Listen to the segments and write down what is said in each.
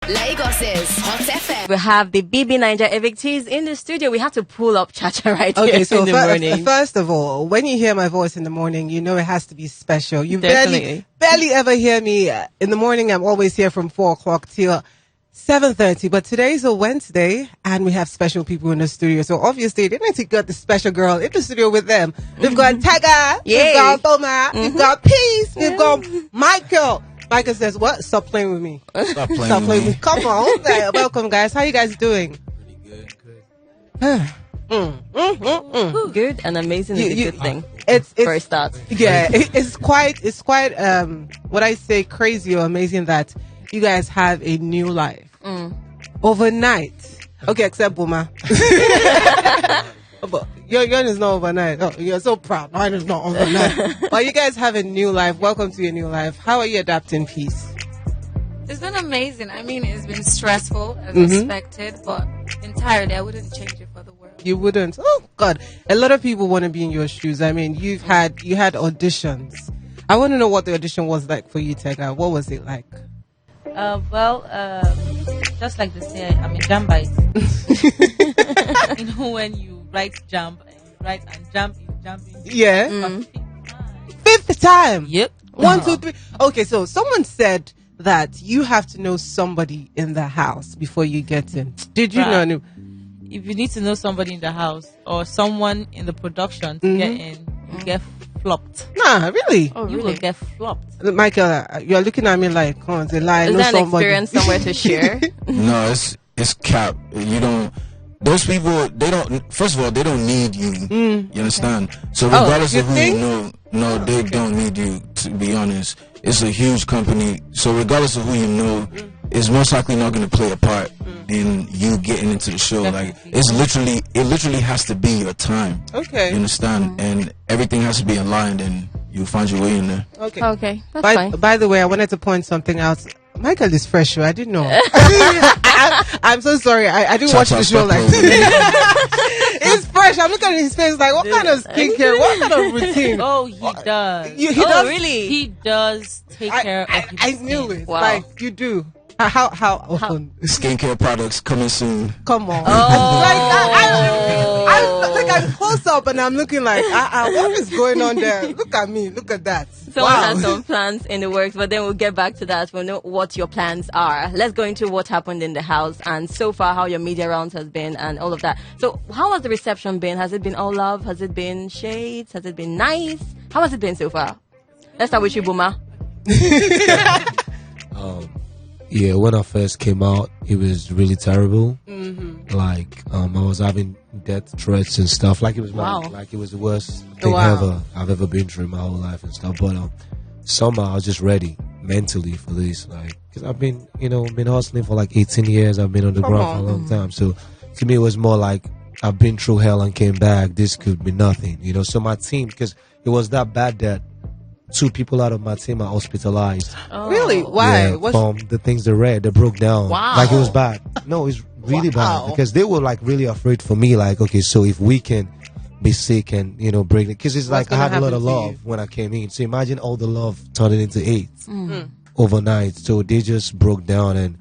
Lagos's Hot FM. We have the BBnaija evictees in the studio. We have to pull up Chacha right here so in the morning. First of all, when you hear my voice in the morning, you know it has to be special. You Definitely. barely ever hear me in the morning. I'm always here from 4 o'clock till 7:30. But today's a Wednesday, and we have special people in the studio. So obviously, they need to get the special girl in the studio with them. We've got Tega, we've got Boma, we've got Peace, we've got Michael. Michael says, "What? Stop playing with me. Stop playing with me. Come on." Welcome, guys. How you guys doing? Pretty Good. Good and amazing is a good thing. It's for a start. Yeah, it's quite what I say, crazy or amazing that you guys have a new life overnight. Okay, except Boma. But yours is not overnight. Oh, you're so proud. Mine is not overnight. But you guys have a new life. Welcome to your new life. How are you adapting, Peace? It's been amazing. I mean, it's been stressful as expected, but entirely, I wouldn't change it for the world. You wouldn't? Oh God, a lot of people want to be in your shoes. I mean, you had auditions. I want to know what the audition was like for you, Tega. What was it like? Just like they say, I'm a jam bite. You know, when you write jump and you write and jump, you jump in. Yeah. Fifth time. Yep. 1, 2, 3. Okay, so someone said that you have to know somebody in the house before you get in. Did you know? If you need to know somebody in the house or someone in the production to get in, you get flopped. Nah, really? Oh, You really? will get flopped. Michael, you're looking at me like, come on, it's a lie. Is Know there an somebody. experience somewhere to share? No, it's cap. You don't. Those people, they don't. First of all, they don't need you. You understand? So regardless you of who think? you know, no, they don't need you. To be honest, it's a huge company. So regardless of who you know, it's most likely not going to play a part in you getting into the show. Like it literally has to be your time. Okay. You understand? And everything has to be aligned, and you'll find your way in there. Okay. Okay, that's fine. By the way, I wanted to point something out. Michael is fresh, so I didn't know. I'm so sorry. I didn't watch the show like this. He's fresh. I'm looking at his face like, what kind of skincare? What kind of routine? Oh, he does. He does? Really? He does take care of his I skin. knew it. Wow. Like, you do. How often? Skincare products coming soon. Come on. Oh. I'm close up and I'm looking like, what is going on there? Look at me. Look at that. Someone Wow. has some plans in the works, but then we'll get back to that. We'll know what your plans are. Let's go into what happened in the house and so far how your media rounds has been and all of that. So how has the reception been? Has it been all love? Has it been shades? Has it been nice? How has it been so far? Let's start with you, Boma. Yeah, when I first came out, it was really terrible. Like, I was having death threats and stuff. Like, it was like it was the worst thing I've ever been through in my whole life and stuff. But somehow I was just ready mentally for this. Like, because I've been, been hustling for like 18 years. I've been on the ground for a long time. So to me, it was more like I've been through hell and came back. This could be nothing, So my team, because it was that bad that 2 people out of my team are hospitalized. Really? Why? Yeah, from the things they read, they broke down. Wow. Like, it was bad. No, it's really bad because they were like really afraid for me. Like, okay, so if we can be sick and break it, because it's like I had a lot of love when I came in. So imagine all the love turning into hate overnight. So they just broke down and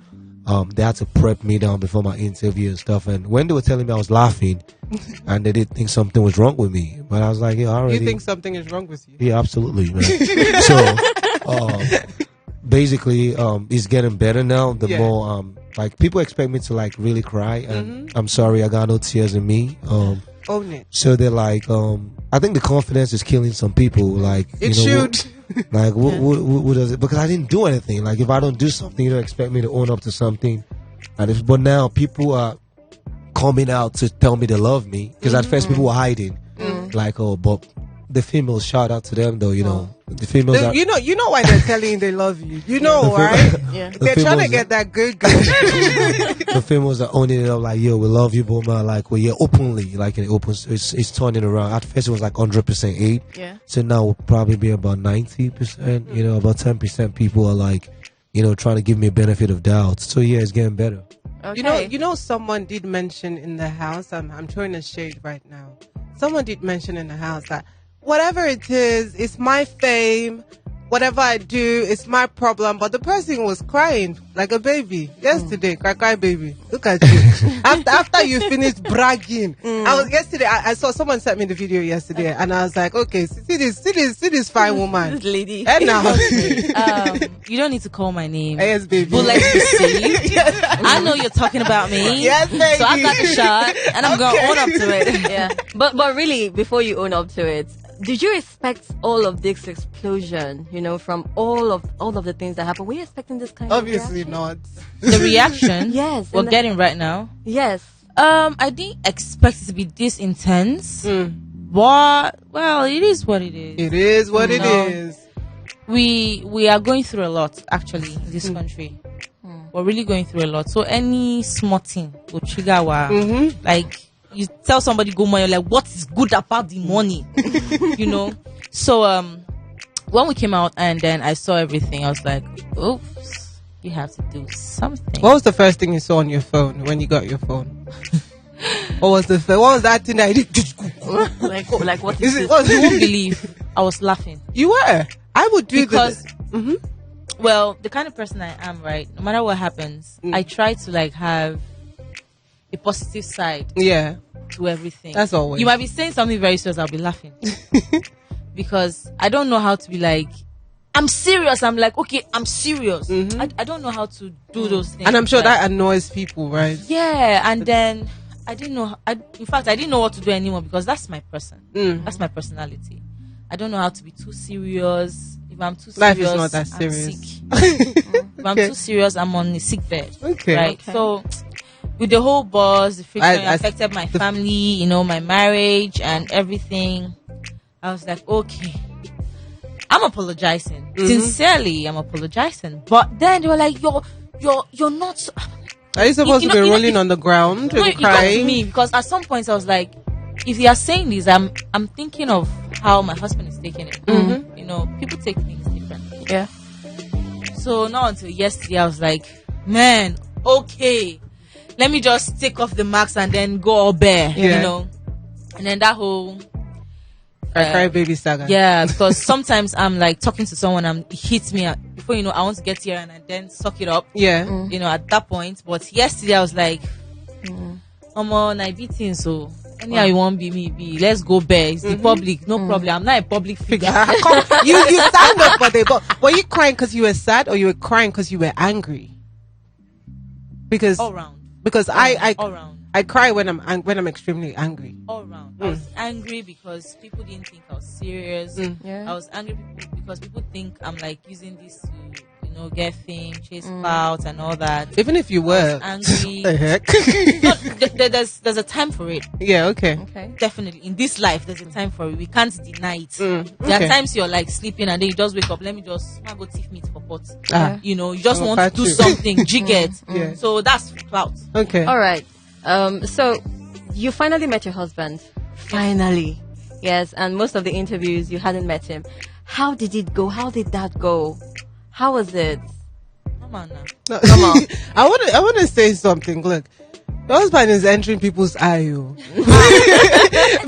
they had to prep me down before my interview and stuff. And when they were telling me, I was laughing, and they did think something was wrong with me. But I was like, yeah, already. You think something is wrong with you? Yeah, absolutely, man. So basically, it's getting better now. The more like people expect me to like really cry, and I'm sorry, I got no tears in me. Own it. So they're like, I think the confidence is killing some people. Like, It should. Like, what does it? Because I didn't do anything. Like, if I don't do something, you don't expect me to own up to something. But now people are coming out to tell me they love me. Because at first people were hiding. Like, but the females, shout out to them though. The females. You know why they're telling you they love you. You know, right? Yeah. They're trying to get that good. The females are owning it up like, yo, we love you, Boma. Like, well, yeah, openly, like in the open, it's turning around. At first it was like 100% hate. Yeah. So now we'll probably be about 90%. About 10% people are like, trying to give me a benefit of doubt. So yeah, it's getting better. Okay. You know, someone did mention in the house. I'm throwing a shade right now. Someone did mention in the house that whatever it is, it's my fame. whatever I do, it's my problem. But the person was crying like a baby yesterday. Cry baby. Look at you. after you finished bragging. I saw someone sent me the video yesterday, and I was like, okay, see this fine woman. This lady. And now, you don't need to call my name. yes, baby. But like you say, I know you're talking about me. Yes, baby. So I got the shot, and I'm gonna own up to it. Yeah. But really, before you own up to it, did you expect all of this explosion, from all of the things that happened? Were you expecting this kind Obviously of reaction? not. The reaction, Yes. we're getting right now. Yes. I didn't expect it to be this intense. But well, it is what it is. It is what it is. We are going through a lot actually in this country. We're really going through a lot. So any small thing will trigger our like. You tell somebody go money, you're like, what is good about the money? So when we came out and then I saw everything, I was like, oops, you have to do something. What was the first thing you saw on your phone when you got your phone? What was that thing that you did? like what Is is it? this? You won't believe I was laughing. You were. I would do Because this. well, the kind of person I am, right? No matter what happens, I try to like have a positive side Yeah. to everything. That's always. You might be saying something very serious, I'll be laughing. Because I don't know how to be like, I'm serious. I'm like, okay, I'm serious. I don't know how to do those things. And I'm sure like, that annoys people, right? yeah, and then I didn't know. In fact, I didn't know what to do anymore because that's my person. That's my personality. I don't know how to be too serious. If I'm too serious, Life is not that I'm serious. sick. If I'm Okay. too serious, I'm on a sick bed. Okay. Right. Okay. So with the whole buzz, the friction I- affected my family, my marriage and everything. I was like, okay, I'm apologizing. Sincerely, I'm apologizing. But then they were like, you're not. Are you supposed You to be know, rolling if- on the ground No, and it got to crying? me because at some point I was like, if you are saying this, I'm thinking of how my husband is taking it. People take things differently. Yeah. So not until yesterday I was like, man, okay, let me just take off the mask and then go all bare, Yeah. And then that whole Cry baby saga. yeah, because sometimes I'm like talking to someone and it hits me before I want to get here and I then suck it up. Yeah. At that point. But yesterday I was like, I'm on I beating, so anyhow you want be. Let's go bare. It's the public, no problem. I'm not a public figure. you stand up for the. But were you crying because you were sad, or you were crying because you were angry? Because All round. because all round. I cry when I'm extremely angry. All round. I was angry because people didn't think I was serious. Yeah. I was angry because people think I'm like using this to, get fame, chase clout and all that. Even if you were I was angry. the heck? No, there's a time for it. Yeah. Okay. Okay. Definitely. In this life, there's a time for it. We can't deny it. There okay. are times you're like sleeping and then you just wake up. Let me just go thief meat for pot. Ah. You just I'm a want to fat do you. something. Jigget. Yeah. So that's clout. Okay. All right. So you finally met your husband. Finally. Yes. And most of the interviews you hadn't met him. How did it go? How did that go? How was it? Come on now. No, Come on. I want to say something. Look, your husband is entering people's eye. Oh.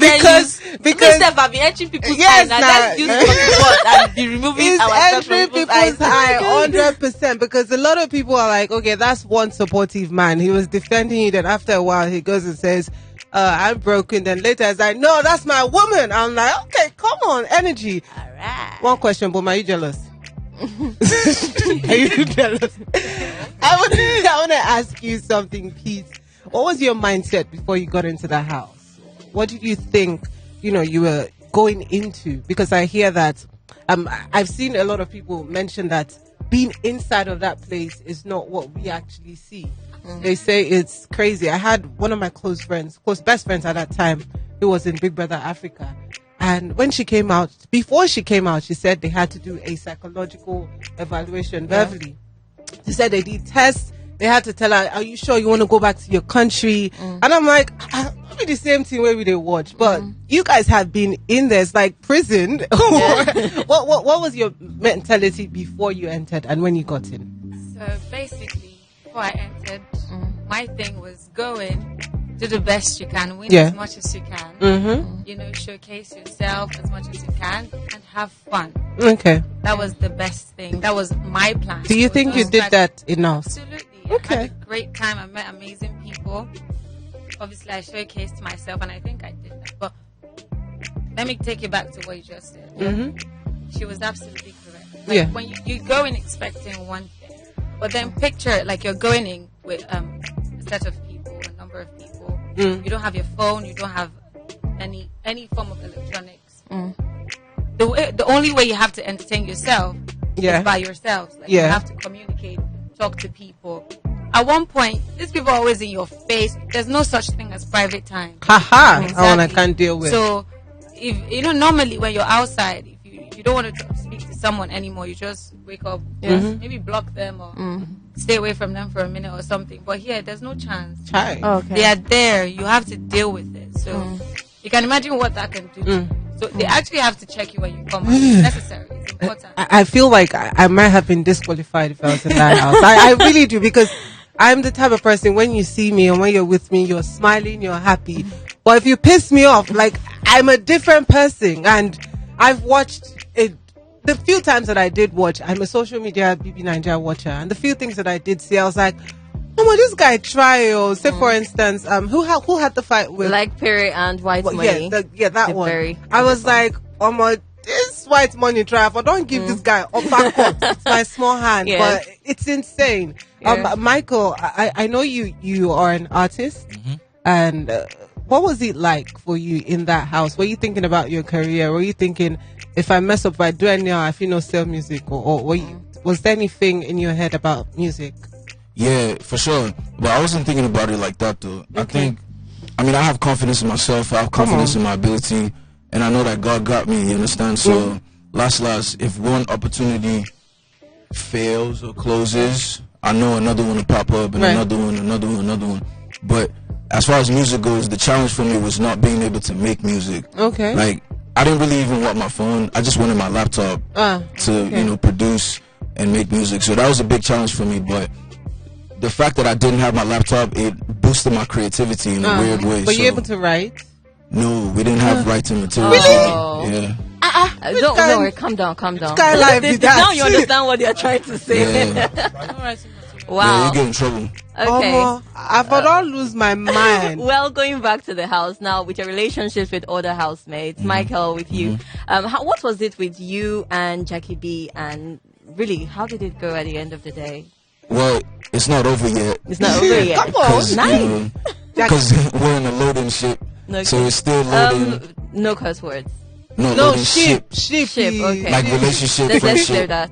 because Instead of entering people's Yes, eyes, now nah. let's use the word and be removing he's ourselves from entering people's eyes. people's eye 100%, because a lot of people are like, okay, that's one supportive man. He was defending you. Then after a while, he goes and says, I'm broken. Then later, it's like, no, that's my woman. I'm like, okay, come on, energy. All right. One question, Boma, are you jealous? Are you jealous? I want to ask you something, Pete. What was your mindset before you got into the house? What did you think, you were going into? Because I hear that, I've seen a lot of people mention that being inside of that place is not what we actually see. They say it's crazy. I had one of my best friends at that time, who was in Big Brother Africa. And when she came out, before she came out, she said they had to do a psychological evaluation verbally. She said they did tests. They had to tell her, are you sure you want to go back to your country? And I'm like, probably the same thing where we they watch. But you guys have been in there. It's like prison. What was your mentality before you entered and when you got in? So basically, before I entered, my thing was go in, do the best you can, win Yeah. as much as you can, showcase yourself as much as you can, and have fun. Okay. That was the best thing. That was my plan. Do you think you did that enough? Absolutely. Okay. I had a great time. I met amazing people. Obviously, I showcased myself, and I think I did that. But let me take you back to what you just said. Mm-hmm. She was absolutely correct. When you go in expecting one thing, but then picture it like you're going in with a set of people, a number of people. You don't have your phone. You don't have any form of electronics. The only way you have to entertain yourself is by yourselves. Like you have to communicate, talk to people. At one point, these people are always in your face. There's no such thing as private time. Haha, exactly. I can't deal with. So, if normally when you're outside, if you don't want to speak to someone anymore, you just wake up, maybe block them or stay away from them for a minute or something. But here, there's no chance. Okay. They are there. You have to deal with it. So, you can imagine what that can do to you. So they actually have to check you when you come. It's necessary. It's important. I feel like I might have been disqualified if I was in that house. I really do, because I'm the type of person, when you see me and when you're with me, you're smiling, you're happy. But if you piss me off, like, I'm a different person. And I've watched it. The few times that I did watch, I'm a social media BBnaija watcher. And the few things that I did see, I was like, oh my, this guy try. Say for instance, who had the fight with Like Perry and White Money? That one. I was like, oh my, this White Money try. I don't give this guy uppercut. It's my small hand, but it's insane. Michael, I know you are an artist, and what was it like for you in that house? Were you thinking about your career? Were you thinking, if I mess up by doing now, I feel no sell music, or was there anything in your head about music? Yeah, for sure. But I wasn't thinking about it like that, though. Okay. I have confidence in myself. I have confidence in my ability. And I know that God got me, you understand? So, last, if one opportunity fails or closes, I know another one will pop up, and another one. But as far as music goes, the challenge for me was not being able to make music. Okay. Like, I didn't really even want my phone. I just wanted my laptop to, produce and make music. So that was a big challenge for me. But the fact that I didn't have my laptop, it boosted my creativity in a weird way. Were you able to write? No, we didn't have writing material. Really? Yeah. Don't worry, calm down. Now you understand what they're trying to say. Yeah. Wow. Yeah, you get in trouble. Okay. I don't lose my mind. Well, going back to the house now, with your relationships with other housemates, Michael, with you, what was it with you and Jackie B? And really, how did it go at the end of the day? Well, it's not over yet. It's not over yet. Come on. Nice. Because we're in a loading ship, so it's still loading. No curse words. No, No, ship. Okay. Like relationship, Let's friendship. clear that.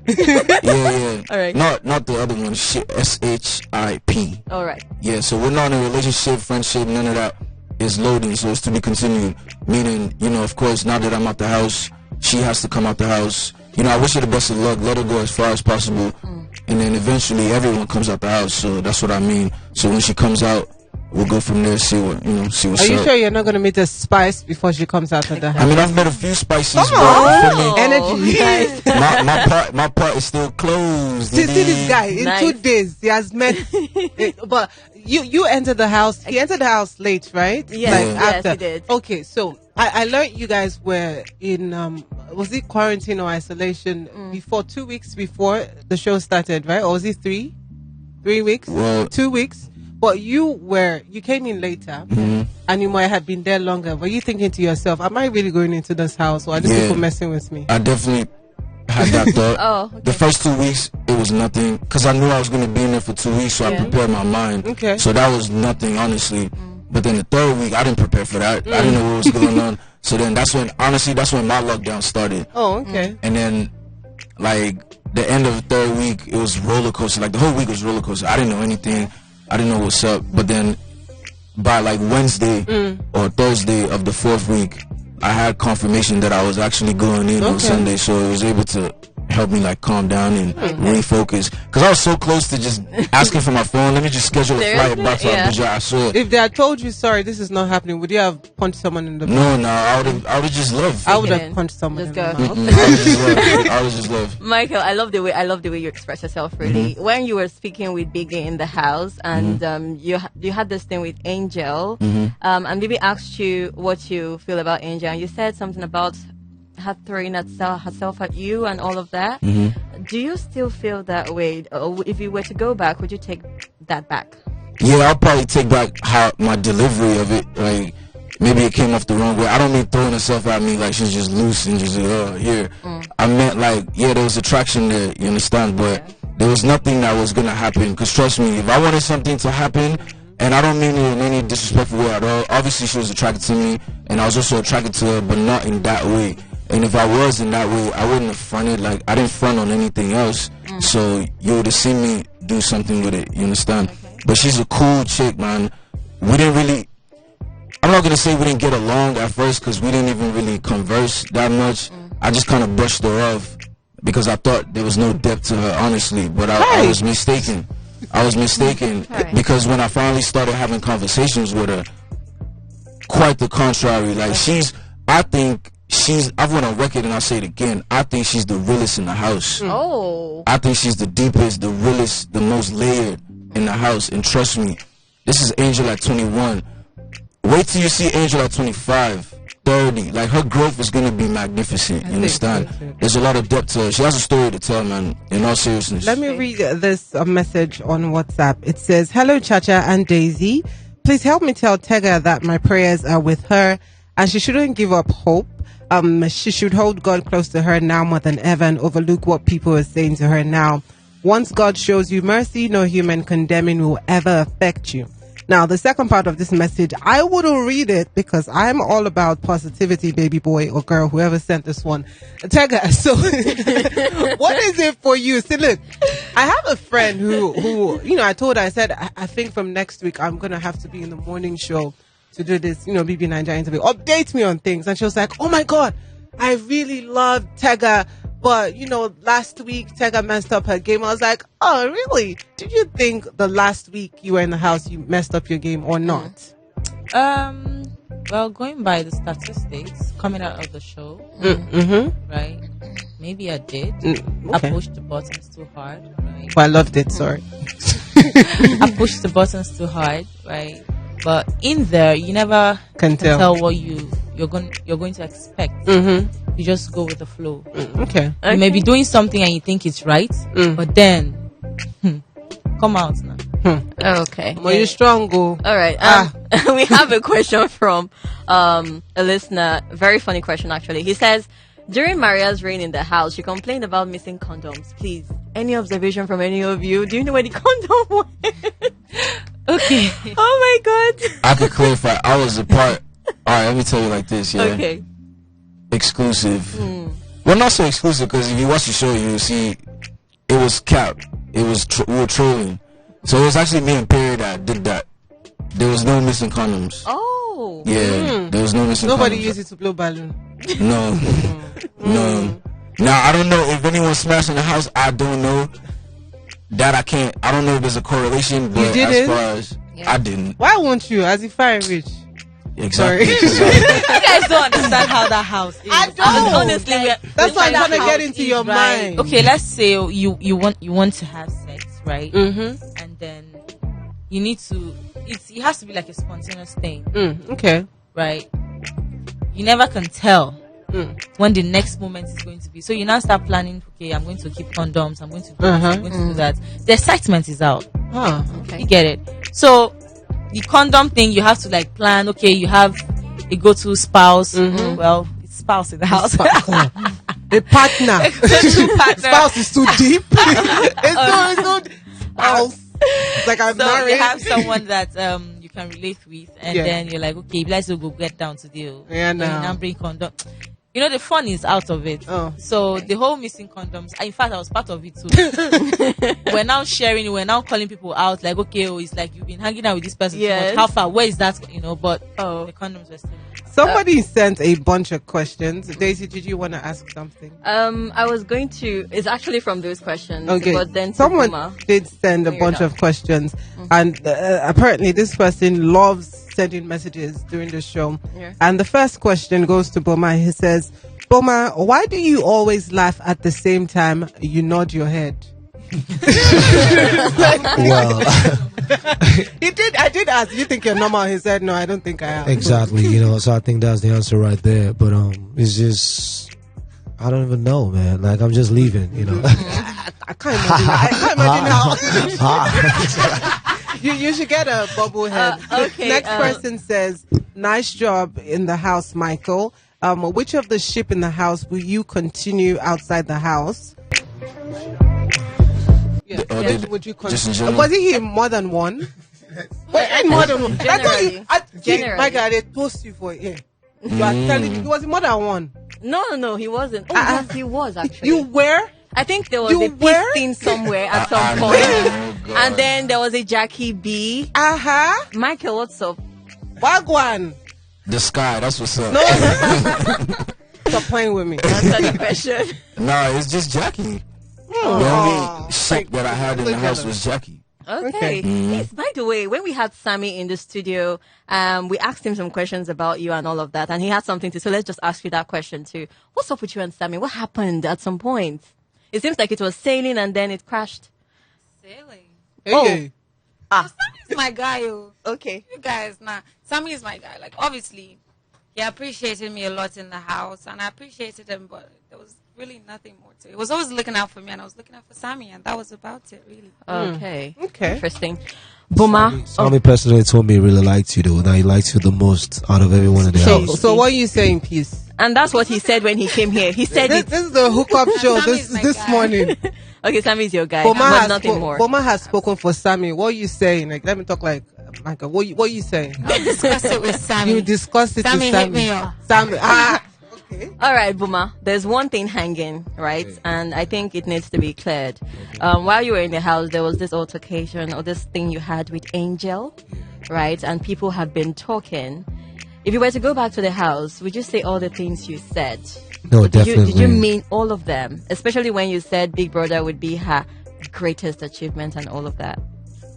Yeah. All right. Not the other one. Ship. SHIP. All right. Yeah. So we're not in a relationship, friendship. None of that is loading. So it's to be continued. Meaning, of course, now that I'm out the house, she has to come out the house. I wish her the best of luck. Let her go as far as possible, and then eventually everyone comes out the house. So that's what I mean. So when she comes out, we'll go from there. See what's up. Are you sure you're not going to meet a spice before she comes out of the house? I've met a few spices, but for me, Energy. my part is still closed. See this guy in Nice. 2 days he has met. But you entered the house. He entered the house late, right? Yes, he did. Okay, so I learned you guys were in was it quarantine or isolation before 2 weeks before the show started, right? Or was it 3 weeks? Well, 2 weeks. But you came in later, and you might have been there longer. Were you thinking to yourself, am I really going into this house, or are these people messing with me? I definitely had that thought. Okay. The first 2 weeks, it was nothing, because I knew I was going to be in there for 2 weeks, so I prepared my mind. Okay. So that was nothing, honestly. But then the third week, I didn't prepare for that. I didn't know what was going on. So then that's when my lockdown started. Oh, okay. And then, like, the end of the third week, it was roller coaster. Like, the whole week was roller coaster. I didn't know anything. I didn't know what's up. But then by like Wednesday or Thursday of the fourth week, I had confirmation that I was actually going in on Sunday. So it was able to help me like calm down and refocus. Because I was so close to just asking for my phone. Let me just schedule a flight back to Abuja. I swear. If they had told you, sorry, this is not happening, would you have punched someone in the No, I would have just left. I would have punched someone Just in the go. mouth. I would just left. Michael, I love the way you express yourself. Really, when you were speaking with Biggie in the house, and you had this thing with Angel, and Biggie asked you what you feel about Angel, and you said something about had thrown herself at you and all of that. Do you still feel that way? Or if you were to go back, would you take that back? Yeah, I'll probably take back how my delivery of it. Like, maybe it came off the wrong way. I don't mean throwing herself at me like she's just loose and just here. I meant like, yeah, there was attraction there, you understand? But there was nothing that was gonna happen. Because trust me, if I wanted something to happen, and I don't mean it in any disrespectful way at all. Obviously, she was attracted to me, and I was also attracted to her, but not in that way. And if I was in that way, I wouldn't have fronted. Like, I didn't front on anything else. So you would have seen me do something with it. You understand? But she's a cool chick, man. We didn't really. I'm not gonna say we didn't get along at first because we didn't even really converse that much. I just kind of brushed her off because I thought there was no depth to her, honestly. But I was mistaken. I was mistaken because when I finally started having conversations with her, quite the contrary. Like, I've went on record and I'll say it again. I think she's the realest in the house. I think she's the deepest, the realest, the most layered in the house. And trust me, this is Angel at 21. Wait till you see Angel at 25, 30. Like, her growth is going to be magnificent. You understand? There's a lot of depth to her. She has a story to tell, man, in all seriousness. Let me read this message on WhatsApp. It says, "Hello, Chacha and Daisy. Please help me tell Tega that my prayers are with her and she shouldn't give up hope. She should hold God close to her now more than ever and overlook what people are saying to her now. Once God shows you mercy, no human condemning will ever affect you." Now, the second part of this message, I wouldn't read it because I'm all about positivity, baby boy or girl, whoever sent this one. Tega, so what is it for you? See, look, I have a friend who I told her, I said, I think from next week, I'm going to have to be in the morning show to do this, BBnaija interview. Update me on things. And she was like, oh my God, I really love Tega. But, last week, Tega messed up her game. I was like, oh, really? Did you think the last week you were in the house, you messed up your game or not? Well, going by the statistics coming out of the show, right? Maybe I did. Okay. I pushed the buttons too hard, right? Well, I loved it, sorry. I pushed the buttons too hard, right? But in there, you never can tell what you're going to expect. You just go with the flow. Okay. You may be doing something and you think it's right, but then come out now. Okay. Well, you're strong, go. All right. We have a question from a listener. Very funny question, actually. He says, during Maria's reign in the house, she complained about missing condoms. Please, any observation from any of you? Do you know where the condom went? Okay. Oh my God. I could clarify. I was a part. All right, let me tell you like this, yeah. Okay. Exclusive. Well, not so exclusive because if you watch the show, you will see it was capped. It was we were trolling. So it was actually me and Perry that did that. There was no missing condoms. Oh. Yeah, there was no missing Nobody condoms. used it to blow balloon. No. No. Now, I don't know if anyone smashed in the house. I don't know. That I can't. I don't know if there's a correlation, but as far as I didn't. Why won't you? As if I'm rich. Exactly. You guys don't understand how that house is. I don't. Honestly, That's why I'm trying to get into your mind. Okay, let's say you want to have sex, right? And then you need to. It has to be like a spontaneous thing. Okay. Right. You never can tell when the next moment is going to be. So you now start planning. Okay, I'm going to keep condoms. I'm going to do this, I'm going to do that. The excitement is out. Okay. You get it. So the condom thing, you have to like plan. Okay, you have a go-to spouse. Well, it's spouse in the house. A partner. Spouse is too deep. It's so spouse. It's like I'm So married. you have someone that you can relate with, and then you're like, okay, let's go get down to deal. Yeah, So you now bring condom. The fun is out of it. So the whole missing condoms. In fact, I was part of it too. We're now sharing. We're now calling people out. Like, okay, it's like you've been hanging out with this person too much. How far? Where is that? But the condoms were still. Somebody sent a bunch of questions. Daisy, did you want to ask something? I was going to. It's actually from those questions. Okay. But then someone Boma, did send a bunch of questions, and apparently this person loves sending messages during the show. Yeah. And the first question goes to Boma. He says, "Boma, why do you always laugh at the same time you nod your head?" Well, I did ask, "Do you think you're normal?" He said, "No, I don't think I am." exactly. So I think that's the answer right there. But it's just I don't even know, man. Like, I'm just leaving, you know. I can't imagine. I can't imagine how. You should get a bubble head. Okay. Next person says, "Nice job in the house, Michael. Which of the sheep in the house will you continue outside the house?" Would you continue? Was he here more than one? Wait, more than one. Generally. My God, they toast you for it. You are telling me, was it more than one? No, he wasn't. Oh, yes, he was actually. You were? I think there was a peace scene somewhere at some point. And then there was a Jackie B. Michael, what's up? Wagwan. The sky, that's what's up. No. Stop playing with me. Answer the question. No, it's just Jackie. The only shit that I had in the house was Jackie. Okay. Yes, by the way, when we had Sammy in the studio, we asked him some questions about you and all of that, and he had something to say. So let's just ask you that question too. What's up with you and Sammy? What happened at some point? It seems like it was sailing and then it crashed. Sailing? Hey. Sammy's my guy, yo. Okay. You guys, Sammy is my guy. Like, obviously, he appreciated me a lot in the house, and I appreciated him, but there was really nothing more to it. He was always looking out for me, and I was looking out for Sammy, and that was about it, really. Okay. Interesting. Boma. Sammy personally told me he really liked you, though. That he liked you the most out of everyone in the house. So what are you saying, Peace? And that's what he said when he came here. He said this is the hookup show this morning. Okay, Sammy's your guy. Boma but nothing more. Boma has spoken for Sammy. What are you saying? Like, let me talk like Michael. What are you saying? I'll discuss it with Sammy. You discuss it Sammy with Sammy. hit me up. Sammy. Okay. All right, Boma. There's one thing hanging, right? Okay. And I think it needs to be cleared. While you were in the house, there was this altercation or this thing you had with Angel, right? And people have been talking. If you were to go back to the house, would you say all the things you said? No, definitely. Did you mean all of them? Especially when you said Big Brother would be her greatest achievement and all of that.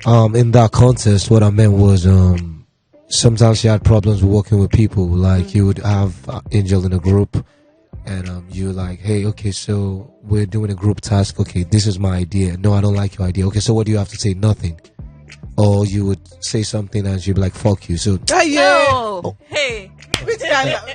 In that contest, what I meant was, sometimes she had problems working with people. Like, you would have Angel in a group, and you like, hey, okay, so we're doing a group task. Okay, this is my idea. No, I don't like your idea. Okay, so what do you have to say? Nothing. Or you would say something and she'd be like, fuck you. So Hey.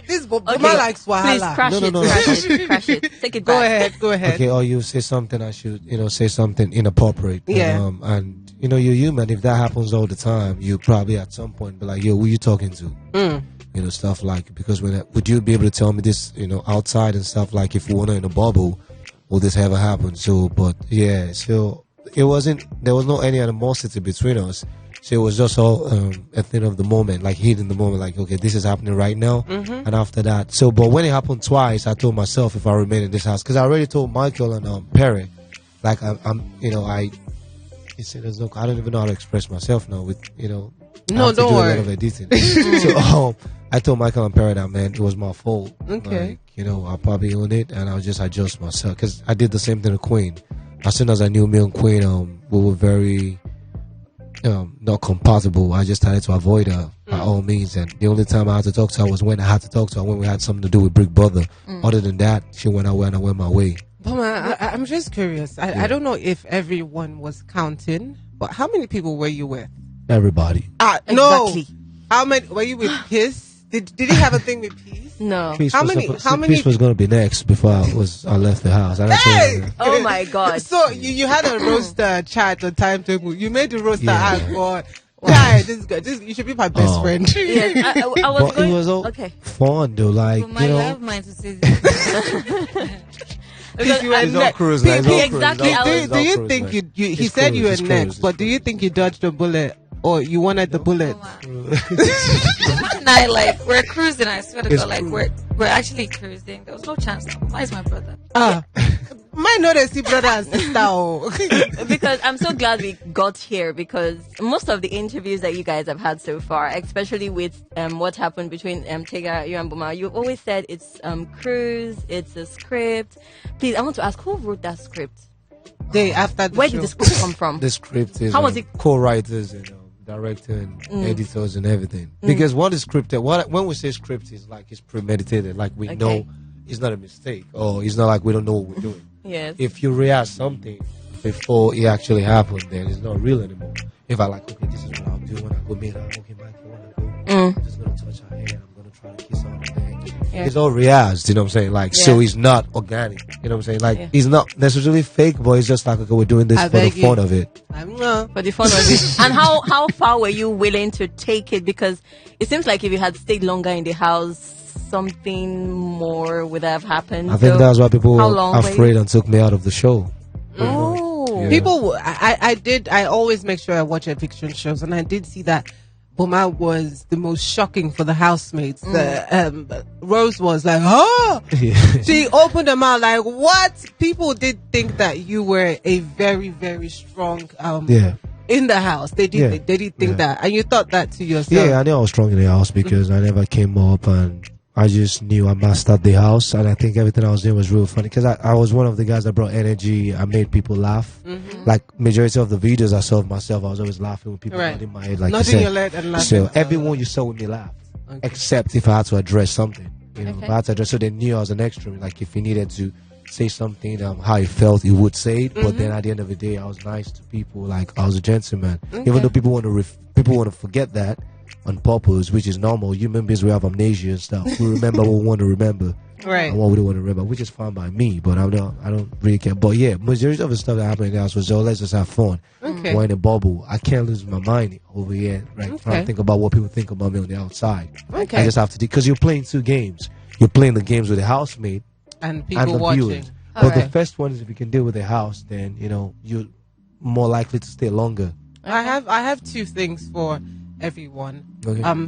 This Boma likes Wahala. Please crash it. Take it back. Go ahead. Okay, or you say something and she would, say something inappropriate. Yeah. And you're human. If that happens all the time, you probably at some point be like, yo, who you talking to? Stuff like, because would you be able to tell me this, outside and stuff, like if we were in a bubble, will this ever happen? So, but yeah, so there was no any animosity between us. So it was just all a thing of the moment, like heat in the moment, like, okay, this is happening right now. And after that, but when it happened twice, I told myself if I remain in this house, because I already told Michael and Perry, like he said, I don't even know how to express myself now with, No, don't worry. A lot of editing. So I told Michael and Perry that, man, it was my fault. Okay. Like, I'll probably own it and I'll just adjust myself, because I did the same thing to Queen. As soon as I knew me and Queen, we were very not compatible. I just started to avoid her by all means. And the only time I had to talk to her was when I had to talk to her, when we had something to do with Big Brother. Other than that, she went her way and I went my way. Boma, I'm just curious. I don't know if everyone was counting, but how many people were you with? Everybody. No. Exactly. How many were you with? Kiss? Did he have a thing with Peace? No. Peace How was many- supposed- how many- Peace was going to be next before I left the house. I didn't Hey! Oh my God. So you had a roster chart or timetable. You made the roster Yeah. and God. Guy, this guy, you should be my best friend. Yes, I was But going. it was all Okay. fun though, like, But my love mind to say this. Because You were It's all next. cruise, P- like, it's P- all cruise, exactly, it's all I cruise, was- it's Do all you cruise, think man. he It's said cruise, you were it's next, cruise, but it's do you think you dodged the bullet or you wanted the bullet? One night, like, we're cruising, I swear to It's God, like, we're actually cruising. There was no chance. Why is my brother? Might know they see brother and sister. Oh. because I'm so glad we got here, because most of the interviews that you guys have had so far, especially with what happened between Tega, you and Boma, you've always said it's cruise, it's a script. Please, I want to ask, who wrote that script? Day after the Where show. did the script come from? The script is How was it? co-writers and director and editors and everything. Because what is scripted, when we say script, is like it's premeditated, like we know it's not a mistake, or it's not like we don't know what we're doing. Yes. If you rehearse something before it actually happened, then it's not real anymore. If I like, okay, this is what I'll do when I go meet her, okay, Mike, you wanna I'm just gonna touch her hand. I'm gonna try to kiss her on the neck. It's all realized, you know what I'm saying? Like, so it's not organic, you know what I'm saying? Like, it's not necessarily fake, but it's just like, okay, we're doing this for the fun of it. For the fun of it. And how far were you willing to take it? Because it seems like if you had stayed longer in the house, something more would have happened. I think that's why people were afraid and took me out of the show. People, I always make sure I watch eviction shows, and I did see that Boma was the most shocking for the housemates. Rose was like, oh! She opened her mouth like, what? People did think that you were a very, very strong in the house. They did think that. And you thought that to yourself. Yeah, I knew I was strong in the house because I never came up, and I just knew I mastered the house, and I think everything I was doing was real funny because I was one of the guys that brought energy. I made people laugh. Like majority of the videos I saw of myself, I was always laughing with people nodding my head, like nodding your head and laughing. So everyone you saw with me laughed, except if I had to address something. You know, if I had to address, so they knew I was an extra. Like if he needed to say something, how he felt, he would say it. But then at the end of the day, I was nice to people. Like I was a gentleman, even though people want to forget that on purpose, which is normal. Human beings, we have amnesia and stuff. We remember what we want to remember, and what we don't want to remember, which is fine by me. But I don't really care. But yeah, majority of the stuff that happened in the house was, let's just have fun. We're in a bubble. I can't lose my mind over here, right? Trying to think about what people think about me on the outside. I just have to, because you're playing two games. You're playing the games with the housemate and people and the watching. viewers. But the first one is, if you can deal with the house, then you're more likely to stay longer. I have two things for everyone.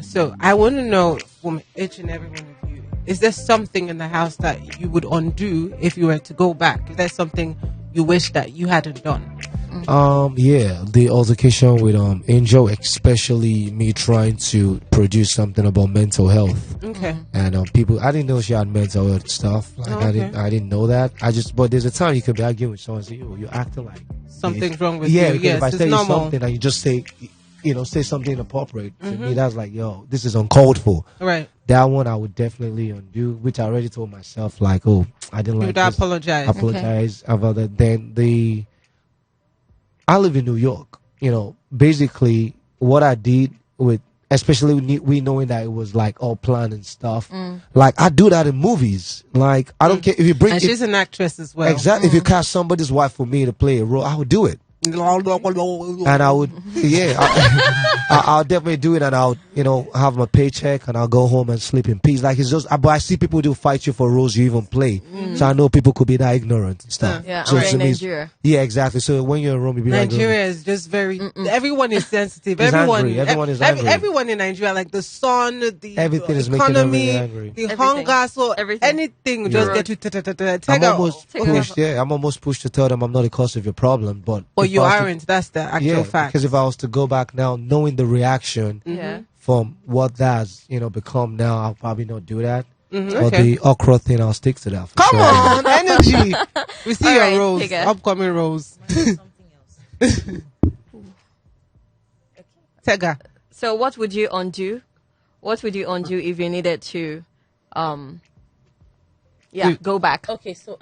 So I want to know from each and every one of you, is there something in the house that you would undo if you were to go back? Is there something you wish that you hadn't done? The altercation with Angel, especially me trying to produce something about mental health. And people, I didn't know she had mental health stuff. Like I didn't know that. But there's a time you could be arguing with someone and say, you're acting like something's wrong with you. Yes, if I tell you normal. something and you just say something inappropriate to me, that's like, this is uncalled for. Right. That one I would definitely undo, which I already told myself, like, I didn't like this. Apologize about that. Then I live in New York. Basically what I did with, especially we knowing that it was like all planned and stuff. Like I do that in movies. Like I don't care if you bring. And she's an actress as well. Exactly. If you cast somebody's wife for me to play a role, I would do it. And I would, I'll definitely do it, and I'll, have my paycheck, and I'll go home and sleep in peace. Like it's just, but I see people do fight you for roles you even play, so I know people could be that ignorant and stuff. So in Nigeria. Yeah, exactly. So when you're in Rome, you be Nigeria is just very. Everyone is sensitive. Everyone is angry. Everyone in Nigeria, like the sun, the everything is economy, making everything angry. the hunger, so anything just get you. I'm almost pushed to tell them I'm not the cause of your problem, but you aren't. That's the actual fact. Because if I was to go back now, knowing the reaction from what that's become now, I'll probably not do that. But the okra thing, I'll stick to that. Come on, energy. We see your right, roles, Tega. upcoming roles. Tega. So what would you undo? What would you undo if you needed to, go back? Okay, so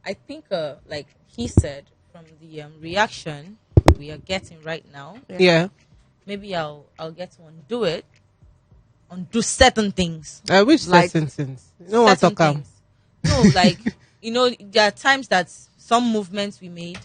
I think like he said, from the reaction we are getting right now, maybe I'll get to undo certain things. Which like certain things? No one talk things. No, like there are times that some movements we made.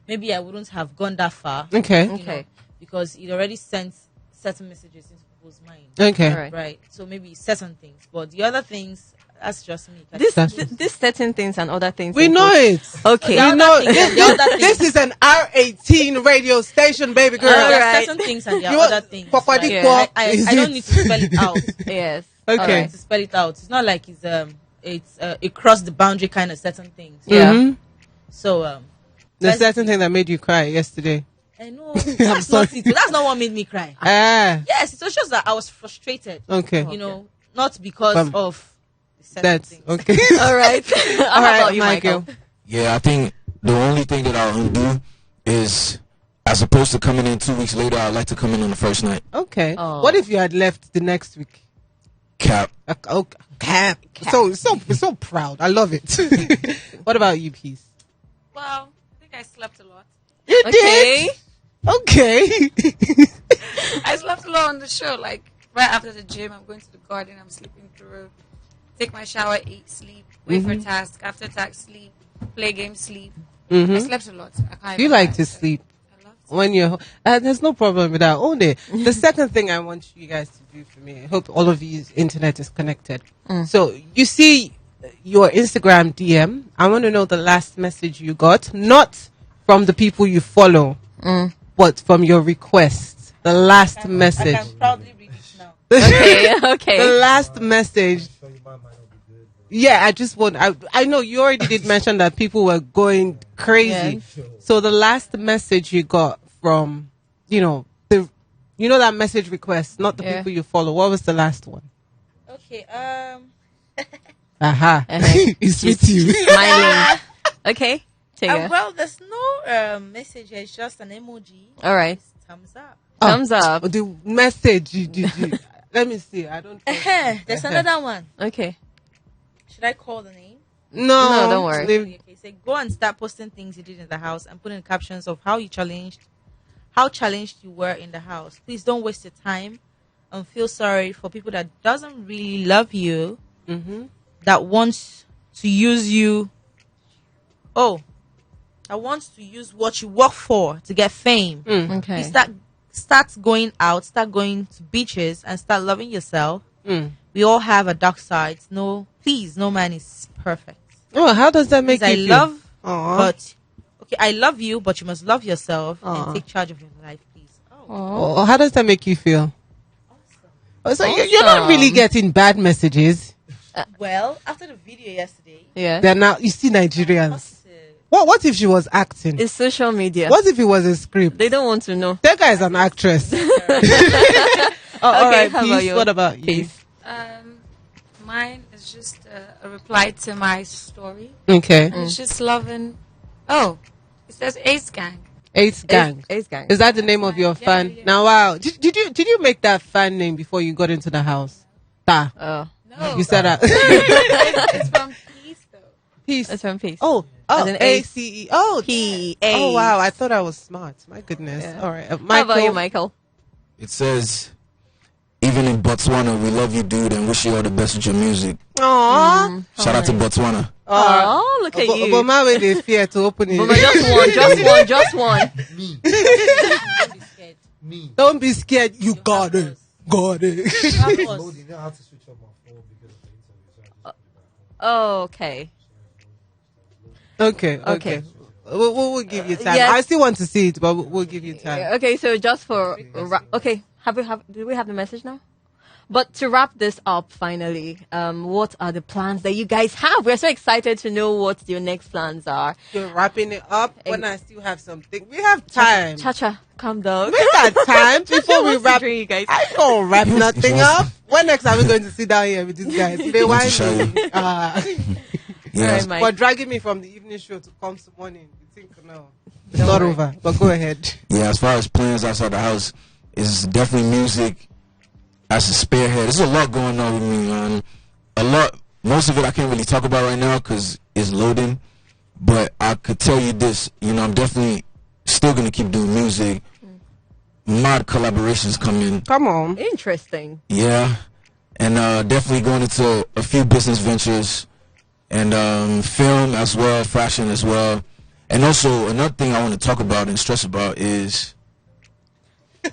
Maybe I wouldn't have gone that far. Okay. Because it already sent certain messages into people's mind. Okay. Right. So maybe certain things, but the other things, that's just me. This certain things and other things. We know it. Okay. We know this is an R18 radio station, baby girl. There are certain things and there are other things. Like, I don't need to spell it out. Yes. Okay. To spell it out. It's not like it's across the boundary kind of certain things. So the certain thing that made you cry yesterday. I know. That's not it. That's not what made me cry. Yes, it was just that I was frustrated. Okay. Not because of that's things. okay. All right. How about you, Michael? Yeah, I think the only thing that I'll undo is, as opposed to coming in 2 weeks later, I'd like to come in on the first night. Okay. What if you had left the next week? Cap. Cap. So proud. I love it. What about you, Peace? Well, I think I slept a lot. You did? Okay. I slept a lot on the show. Like, right after the gym, I'm going to the garden, I'm sleeping through, take my shower, eat, sleep, wait for task, after task, sleep, play game, sleep. I slept a lot. I can't You even like lie. to sleep I love to when you're. There's no problem with that. Only the second thing I want you guys to do for me. I hope all of you's internet is connected. So you see your Instagram DM. I want to know the last message you got, not from the people you follow, but from your request. The last message. I can proudly read it now. Okay. The last message. Yeah, I just want. I know you already did mention that people were going crazy. So the last message you got from, that message request, not the people you follow. What was the last one? Okay. Aha. It's with you. Smiling. Okay. Tega. Well, there's no message here. It's just an emoji. All right. Thumbs up. Thumbs up. The message. Let me see. I don't. There's another one. Okay. Should I call the name? No, don't worry. Leave- Okay, so go and start posting things you did in the house and put in captions of how challenged you were in the house. Please don't waste your time and feel sorry for people that doesn't really love you, that wants to use you. That wants to use what you work for to get fame. Okay. You start going out, start going to beaches, and start loving yourself. We all have a dark side. No man is perfect. Oh, how does that make Please, you feel? I love you, but you must love yourself and take charge of your life, please. Oh, how does that make you feel? Oh, so you're not really getting bad messages. Well, after the video yesterday, They're now, you see Nigerians. What if she was acting? It's social media. What if it was a script? They don't want to know. That guy is an actress. All right, how about Peace. you? What about you? Peace. Mine is just a reply to my story. Okay. It's just loving. Oh, it says Ace Gang. Ace Gang. Ace Gang. Is that the name of your fan? yeah. Now, wow. Did you make that fan name before you got into the house? Ta. Oh, No, You said that. it's from Peace though. Peace. that's from Peace. Oh, As in Ace. ACE. Oh, P. oh, wow. I thought I was smart. My goodness. Yeah. All right. How about you, Michael? It says, even in Botswana, we love you, dude, and wish you all the best with your music. Aww. Shout out to Botswana. Oh, look at you. Boma when they fear to open it. Boma, just one. Don't be scared. You got it. Got it. Oh, okay. Okay. We'll give you time. Yes. I still want to see it, but we'll give you time. Okay, so just for okay, do we have the message now? But to wrap this up, finally, what are the plans that you guys have? We're so excited to know what your next plans are. You're wrapping it up when I still have something. We have time. Cha-cha, calm down. We got time before we wants to wrap. drink, guys. I can't wrap nothing up. When next are we going to sit down here with these guys? They whine me. Yes. Mike. For dragging me from the evening show to come to morning. You think no? It's not over. But go ahead. Yeah, as far as plans outside the house, it's definitely music as a spearhead. There's a lot going on with me, man. A lot. Most of it I can't really talk about right now because it's loading. But I could tell you this, I'm definitely still going to keep doing music. Mad collaborations coming. Come on. Interesting. Yeah. And definitely going into a few business ventures and film as well, fashion as well. And also another thing I want to talk about and stress about is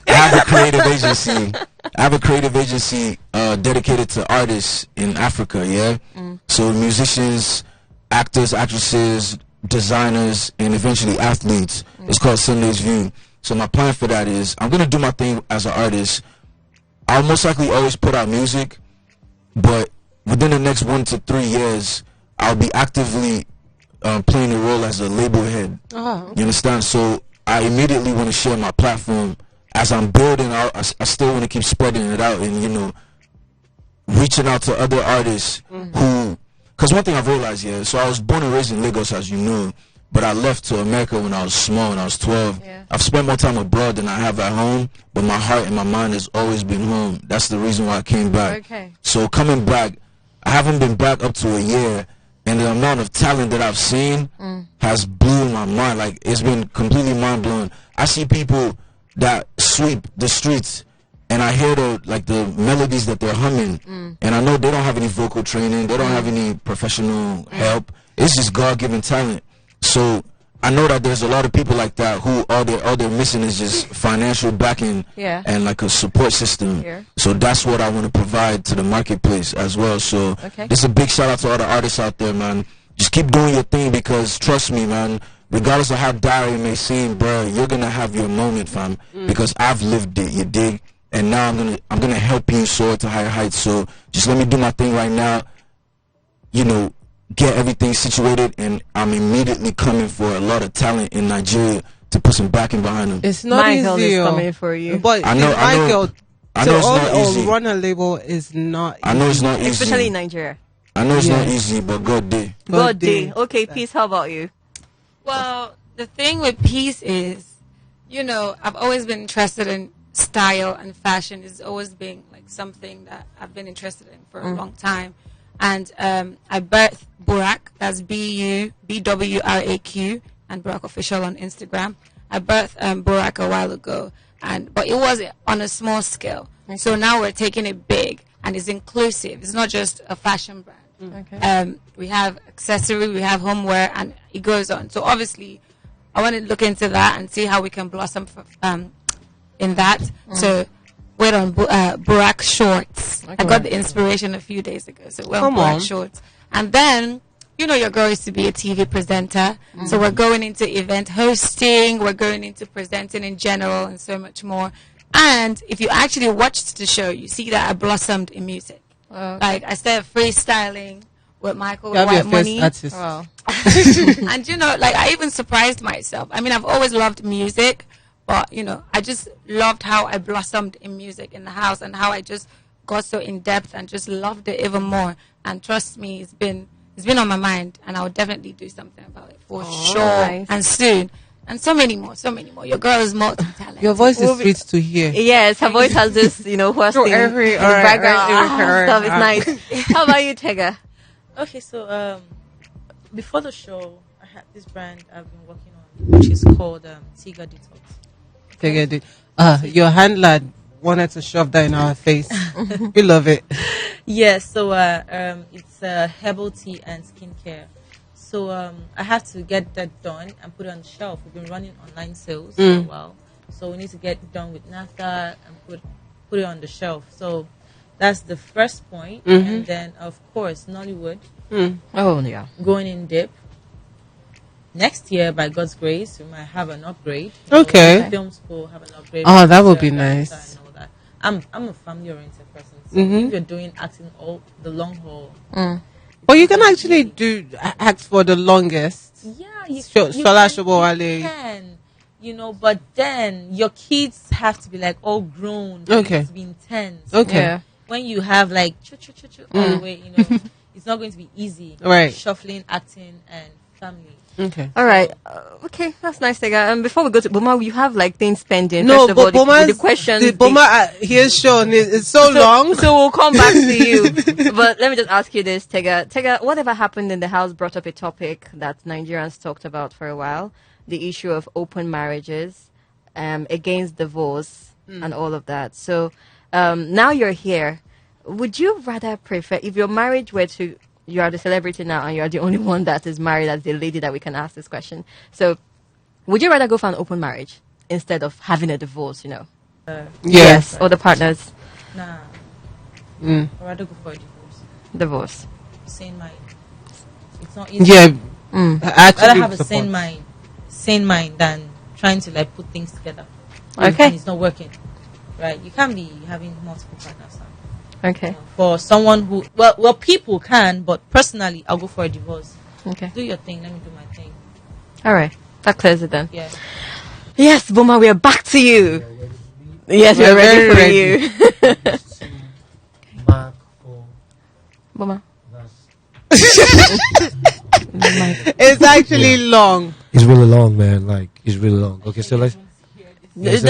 I have a creative agency. I have a creative agency dedicated to artists in Africa, yeah? So musicians, actors, actresses, designers, and eventually athletes. It's called Sunday's View. So my plan for that is I'm going to do my thing as an artist. I'll most likely always put out music, but within the next 1 to 3 years, I'll be actively playing a role as a label head. You understand? So I immediately want to share my platform. As I'm building out, I still want to keep spreading it out and, reaching out to other artists who, because one thing I've realized, so I was born and raised in Lagos, as you know, but I left to America when I was small, when I was 12. Yeah. Mm. I've spent more time abroad than I have at home, but my heart and my mind has always been home. That's the reason why I came back. Okay. So coming back, I haven't been back up to a year, and the amount of talent that I've seen has blew my mind. Like, it's been completely mind-blowing. I see people that sweep the streets and I hear the melodies that they're humming, and I know they don't have any vocal training, they don't have any professional help. It's just God-given talent. So I know that there's a lot of people like that who all they're missing is just financial backing and like a support system. So that's what I want to provide to the marketplace as well. So this is a big shout out to all the artists out there, man. Just keep doing your thing, because trust me, man, regardless of how dire it may seem, bro, you're gonna have your moment, fam. Because I've lived it, you dig? And now I'm gonna help you soar to higher heights. So just let me do my thing right now, you know, get everything situated, and I'm immediately coming for a lot of talent in Nigeria to put some backing behind them. It's not Michael easy, is coming for you. But I know it's not easy. Run a label is not easy. I know it's not easy. Especially in Nigeria. I know it's not easy, but God day. God day. Okay, Peace, how about you? Well, the thing with Peace is, you know, I've always been interested in style, and fashion has always been like something that I've been interested in for a long time. And I birthed Burak, that's BUBWRAQ, and Burak Official on Instagram. I birthed Burak a while ago, but it was on a small scale. So now we're taking it big, and it's inclusive. It's not just a fashion brand. We have accessory, we have homeware, and it goes on. So obviously, I want to look into that and see how we can blossom in that. So wait on Burak shorts. I got the inspiration a few days ago. So we're on Burak shorts. And then, you know, your girl is to be a TV presenter. So we're going into event hosting. We're going into presenting in general and so much more. And if you actually watched the show, you see that I blossomed in music. Like, I started freestyling with Michael White Money. Wow. And, you know, like, I even surprised myself. I mean, I've always loved music, but, you know, I just loved how I blossomed in music in the house, and how I just got so in depth and just loved it even more. And trust me, it's been on my mind, and I'll definitely do something about it for sure. Nice. And soon. And so many more. Your girl is multi-talented. Your voice is sweet to hear. Yes, her voice has this, you know, horsing in the background. Stuff is nice. How about you, Tega? Okay, so before the show, I had this brand I've been working on, which is called Tega Detox. Tega your handler wanted to shove that in our face. We love it. Yes, so it's herbal tea and skincare. So I have to get that done and put it on the shelf. We've been running online sales for a while, so we need to get it done with NAFTA and put it on the shelf. So that's the first point. And then, of course, Nollywood. Oh, yeah. Going in deep. Next year, by God's grace, we might have an upgrade. Okay. Film school have an upgrade. Oh, that would be nice. And all that. I'm a family-oriented person. So if you're doing acting all the long haul. Well, you can actually act for the longest. Yeah, you can. You know, but then your kids have to be like all grown. Okay. To be intense. Okay. Yeah. When you have like all the way, you know, it's not going to be easy. Right. Shuffling, acting, and family. Okay. All right. Okay, that's nice, Tega. Before we go to Boma, you have like things pending. No, First of all, but the questions. The Boma here's shown is so long. So we'll come back to you. But let me just ask you this, Tega. Tega, whatever happened in the house brought up a topic that Nigerians talked about for a while: the issue of open marriages, against divorce, and all of that. So now you're here. Would you rather prefer, if your marriage were to, you are the celebrity now and you are the only one that is married as the lady that we can ask this question. So would you rather go for an open marriage instead of having a divorce, you know? Yes. Or the partners? Nah. I'd rather go for a divorce. Divorce. Sane mind. It's not easy. Yeah. I'd rather have a sane mind than trying to like put things together. Okay. And it's not working. Right? You can't be having multiple partners now. Okay. For someone who, well, people can, but personally, I'll go for a divorce. Okay. Do your thing. Let me do my thing. All right. That clears it then. Yeah. Yes, Boma, we are back to you. Yes, we are ready for you. Boma. It's actually long. It's really long, man. Like, it's really long. Okay, so let's... Just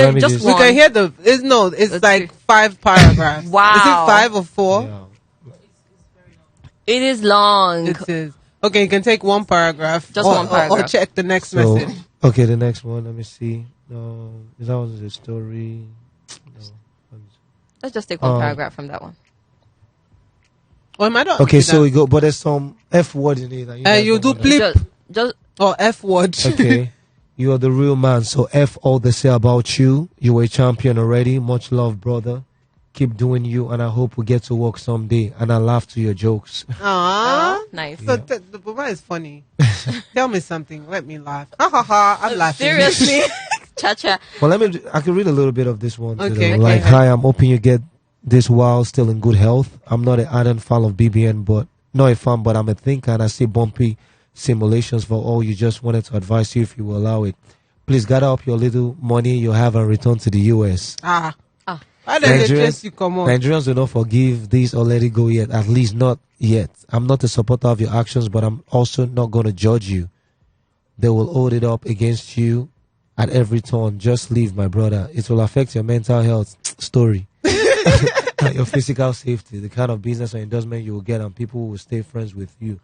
We can hear it's Let's like see. 5 paragraphs. Wow. Is it 5 or 4? Yeah. It is long. It is. Okay, you can take one paragraph. Just or, one paragraph. Or check the next So, message. okay, the next one. Let me see. That was the story. No, Let's just take one paragraph from that one. Well, I don't okay, so we go, but there's some F word in it. You do blip. Just or F word. Okay. You are the real man, so F all they say about you. You were a champion already. Much love, brother. Keep doing you, and I hope we get to work someday. And I laugh to your jokes. Aww. Nice. So the Boma is funny. Tell me something. Let me laugh. Ha ha ha. I'm laughing. Seriously. Cha-cha. Well, I can read a little bit of this one. Okay. Like, hi, I'm hoping you get this while still in good health. I'm not an ardent fan of BBN, but not a fan, but I'm a thinker, and I see bumpy simulations for all. You just wanted to advise you if you will allow it. Please gather up your little money you have and return to the US. Why does it just you come on? Nigerians will not forgive this or let it go yet. At least not yet. I'm not a supporter of your actions, but I'm also not going to judge you. They will hold it up against you at every turn. Just leave, my brother. It will affect your mental health story. Your physical safety, the kind of business or endorsement you will get, and people will stay friends with you.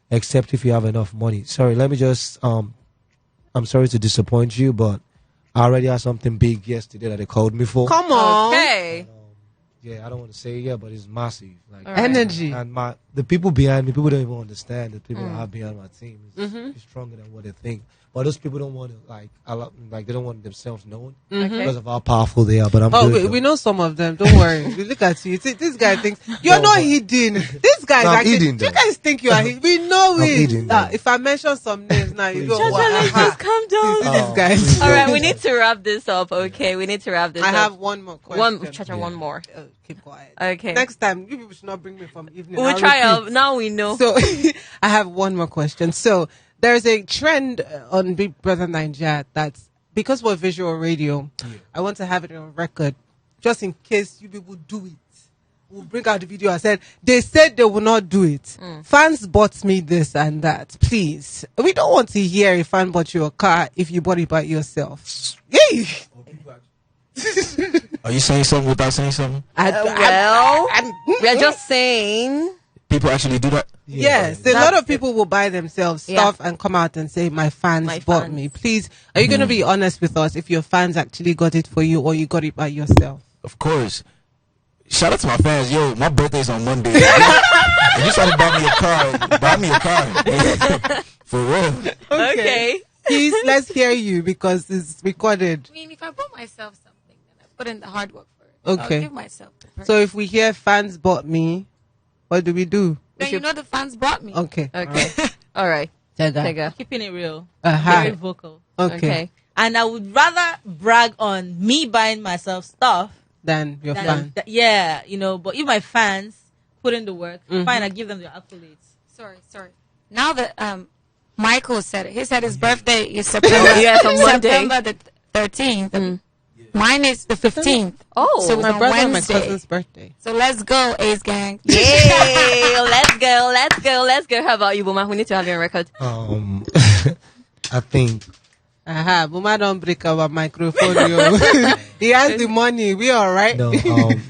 Except if you have enough money. Sorry, let me just, I'm sorry to disappoint you, but I already had something big yesterday that they called me for. Come on. Okay. Yeah, I don't want to say it yet, but it's massive. Like Energy. And the people behind me, people don't even understand the people I have behind my team. It's stronger than what they think. But those people don't want to, they don't want themselves known because of how powerful they are. But I'm good. We know some of them. Don't worry. We look at you. See, this guy thinks you're not hidden. This guy is actually. Hidden, you guys think you are hidden. We know I'm it. hidden, If I mention some names now, you go. Let's just calm down. These guys. All right, we need to wrap this up. Okay, we need to wrap this I up. have one more question. One more. Keep quiet. Okay. Next time, you people should not bring me from evening. We'll try. Now we know. So, I have one more question. So, there's a trend on BBnaija that's because we're visual radio. I want to have it on record, just in case you people do it. We'll bring out the video. I said they said they will not do it. Fans bought me this and that. Please, we don't want to hear a fan bought you a car if you bought it by yourself. Yay! Are you saying something without saying something? We're just saying. People actually do that? Yes, a lot of people will buy themselves stuff and come out and say, my fans bought me. Please, are you going to be honest with us if your fans actually got it for you or you got it by yourself? Of course. Shout out to my fans. Yo, my birthday's on Monday. If you try to buy me a car. For real. Okay. Please, let's hear you because it's recorded. I mean, if I bought myself something, then I put in the hard work for it. Okay. I'll give myself the purchase. So if we hear fans bought me, what do we do? Then you know the fans bought me. Okay. All right. Tega. Keeping it real. Very vocal. Okay. And I would rather brag on me buying myself stuff Than your fan. But if my fans put in the work, fine, I give them the accolades. Sorry. Now that Michael said it, he said his birthday is September, on Monday. September the 13th. Mine is the 15th. Oh, so it's my on brother and my Wednesday. cousin's birthday. So let's go, Ace Gang. Yay! Let's go. How about you, Boma? We need to have you on record. I think. Boma don't break our microphone. Yo. He has the money. We all right? No,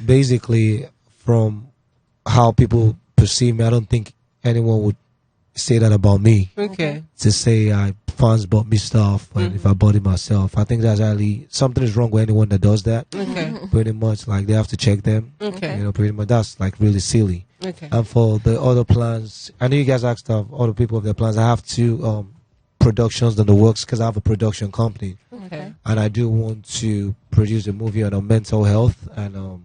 basically, from how people perceive me, I don't think anyone would say that about me. Okay. To say fans bought me stuff, and if I bought it myself, I think that's actually something is wrong with anyone that does that. Okay. Pretty much, like they have to check them. Okay. Pretty much that's like really silly. Okay. And for the other plans, I know you guys asked other people of their plans. I have two productions in the works because I have a production company. Okay. And I do want to produce a movie on mental health and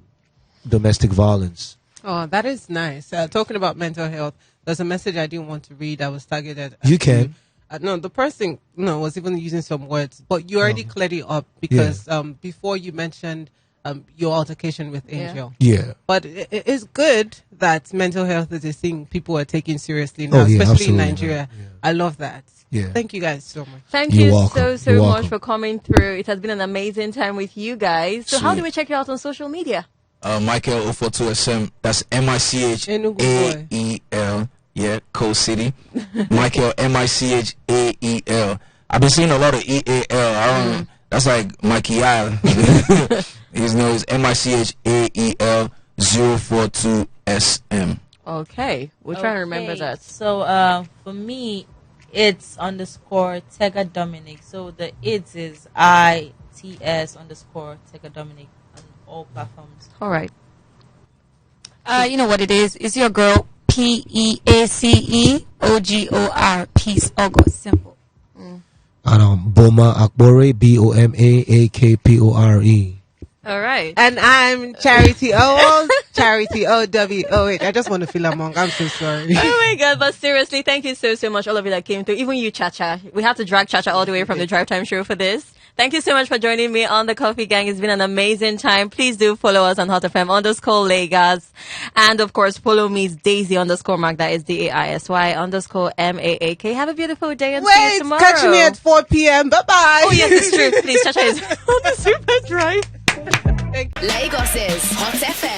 domestic violence. Oh, that is nice. Talking about mental health, there's a message I didn't want to read that was targeted at You can. No, the person was even using some words, but you already cleared it up because before you mentioned your altercation with Angel. Yeah. But it is good that mental health is a thing people are taking seriously now, especially absolutely, in Nigeria. yeah. I love that. Yeah. Thank you guys so much. Thank You're you welcome. so You're much welcome. for coming through. It has been an amazing time with you guys. So how Sweet. do we check you out on social media? Michael 042SM. That's MICHAEL. Yeah, Coast City. Michael MICHAEL. I've been seeing a lot of EAL. That's like Mikey I. His name is MICHAEL 042SM. Okay, we'll try and remember that. So for me, it's _ Tega Dominic. So the it is ITS _ Tega Dominic on all platforms. All right. You know what it is. It's your girl, PEACEOGOR. Peace, Ogor. Simple. And Boma Akbore, BOMAAKPORE. All right. And I'm Charity Owens, Charity OWOH. I just want to feel among. I'm so sorry. Oh my God, but seriously, thank you so much, all of you that came through. Even you, Chacha. We had to drag Chacha all the way from the Drive Time show for this. Thank you so much for joining me on the Coffee Gang. It's been an amazing time. Please do follow us on @HotFM_Lagos. And of course, follow me, Daisy_Mark. That is DAISY_MAAK. Have a beautiful day and see you tomorrow. Catch me at 4 p.m. Bye-bye. Oh yes, it's true. Please, Chacha is on the super drive. Lagos's Hot FM.